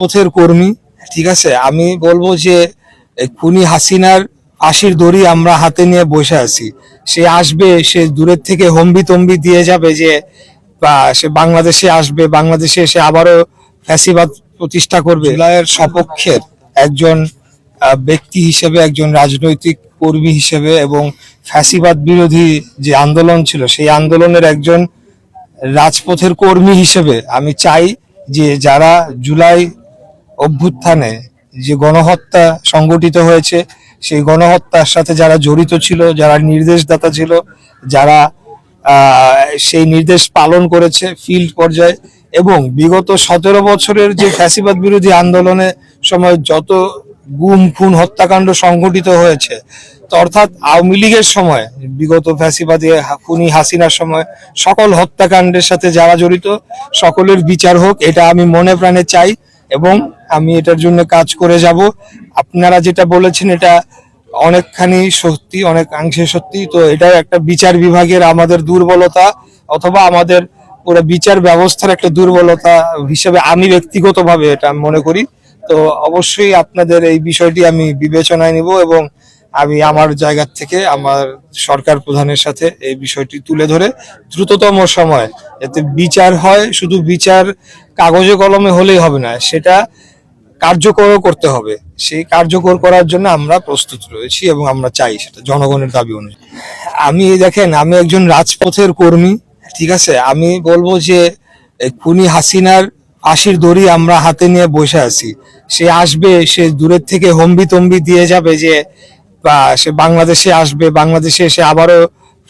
পথের কর্মী। ঠিক আছে, আমি বলবো যে খুনি হাসিনার ফাঁসির দড়ি আমরা হাতে নিয়ে বসে আছি। সে আসবে, সে দূরের থেকে হম্বি তম্বি দিয়ে যাবে যে সে বাংলাদেশে আসবে, বাংলাদেশে এসে আবারও ফ্যাসিবাদ প্রতিষ্ঠা করবে। জুলাইয়ের সপক্ষের একজন ব্যক্তি হিসেবে, একজন রাজনৈতিক কর্মী হিসেবে এবং ফ্যাসিবাদ বিরোধী যে আন্দোলন ছিল সেই আন্দোলনের একজন রাজপথের কর্মী হিসেবে আমি চাই যে যারা জুলাই অভ্যুত্থানে যে গণহত্যা সংগঠিত হয়েছে সেই গণহত্যার সাথে যারা জড়িত ছিল, যারা নির্দেশদাতা ছিল, যারা সেই নির্দেশ পালন করেছে ফিল্ড পর্যায়ে, এবং বিগত 17 বছরের যে ফ্যাসিবাদ বিরোধী আন্দোলনের সময় যত গুম খুন হত্যাকাণ্ড সংঘটিত হয়েছে, তো অর্থাৎ আওয়ামী লীগের সময় বিগত ফ্যাসিবাদী খুনি হাসিনার সময় সকল হত্যাকাণ্ডের সাথে যারা জড়িত সকলের বিচার হোক, এটা আমি মনে প্রাণে চাই এবং আমি এটার জন্য কাজ করে যাব। আপনারা যেটা বলেছেন এটা অনেকখানি সত্যি, অনেকাংশে সত্যি। তো এটাও একটা বিচার বিভাগের আমাদের দুর্বলতা, অথবা আমাদের পুরো বিচার ব্যবস্থার একটা দুর্বলতা হিসেবে আমি ব্যক্তিগতভাবে এটা মনে করি। তো অবশ্যই আপনাদের এই বিষয়টি আমি বিবেচনায় নিব এবং আমি আমার জায়গা থেকে আমার সরকার প্রধানের সাথে এই বিষয়টি তুলে ধরে দ্রুততম সময় যাতে বিচার হয়। শুধু বিচার কাগজে কলমে হলেই হবে না, সেটা কার্যকরও করতে হবে। সেই কার্যকর করার জন্য আমরা প্রস্তুত রয়েছি এবং আমরা চাই সেটা জনগণের দাবি অনুযায়ী। আমি দেখেন, আমি একজন রাজপথের কর্মী। ঠিক আছে, আমি বলবো যে খুনি হাসিনার ফাঁসির দড়ি আমরা হাতে নিয়ে বসে আছি। সে আসবে, সে দূরের থেকে হম্বি তম্বি দিয়ে যাবে যে সে বাংলাদেশে আসবে, বাংলাদেশে এসে আবারও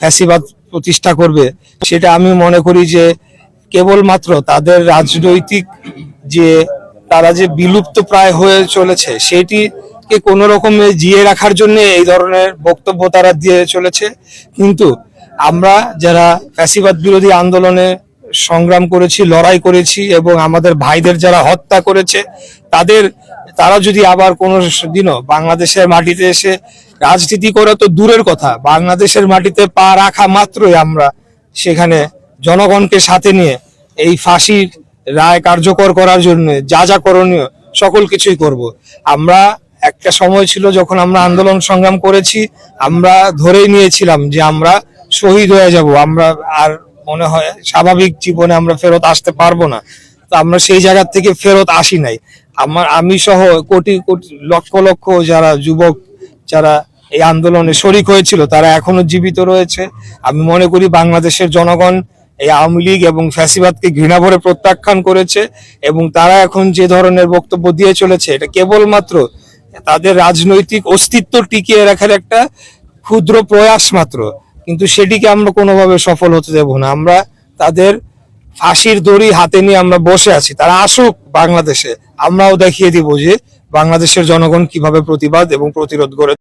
ফ্যাসিবাদ প্রতিষ্ঠা করবে। সেটা আমি মনে করি যে কেবলমাত্র তাদের রাজনৈতিক যে তারা যে বিলুপ্ত প্রায় হয়ে চলেছে সেটিকে কোনো রকমে জিয়ে রাখার জন্য এই ধরনের বক্তব্য তারা দিয়ে চলেছে। কিন্তু আমরা যারা ফ্যাসিবাদ বিরোধী আন্দোলনে সংগ্রাম করেছি, লড়াই করেছি এবং আমাদের ভাইদের যারা হত্যা করেছে তারা যদি আবার কোনো দিনও বাংলাদেশের মাটিতে এসে রাজনীতি করে তো দূরের কথা, বাংলাদেশের মাটিতে পা রাখা মাত্রই আমরা সেখানে জনগণকে সাথে নিয়ে এই ফাঁসির রায় কার্যকর করার জন্য যা যা করণীয় সকল কিছুই করব। আমরা একটা সময় ছিল যখন আমরা আন্দোলন সংগ্রাম করেছি, আমরা ধরেই নিয়েছিলাম যে আমরা শহীদ হয়ে যাব, আমরা আর মনে হয় স্বাভাবিক জীবনে আমরা ফেরত আসতে পারবো না। তো আমরা সেই জায়গা থেকে ফেরত আসি নাই। আমি সহ কোটি কোটি লক্ষ লক্ষ যারা যুবক যারা এই আন্দোলনে শরিক হয়েছিল তারা এখনো জীবিত রয়েছে। আমি মনে করি বাংলাদেশের জনগণ এই আওয়ামী লীগ এবং ফ্যাসিবাদকে ঘৃণা ভরে প্রত্যাখ্যান করেছে এবং তারা এখন যে ধরনের বক্তব্য দিয়ে চলেছে এটা কেবলমাত্র তাদের রাজনৈতিক অস্তিত্ব টিকিয়ে রাখার একটা ক্ষুদ্র প্রয়াস মাত্র, কিন্তু সেটিকে আমরা কোনোভাবে সফল হতে দেব না। আমরা তাদের ফাঁসির দড়ি হাতে নিয়ে আমরা বসে আছি, তারা আসুক বাংলাদেশে, আমরাও দেখিয়ে দিব যে বাংলাদেশের জনগণ কিভাবে প্রতিবাদ এবং প্রতিরোধ করে।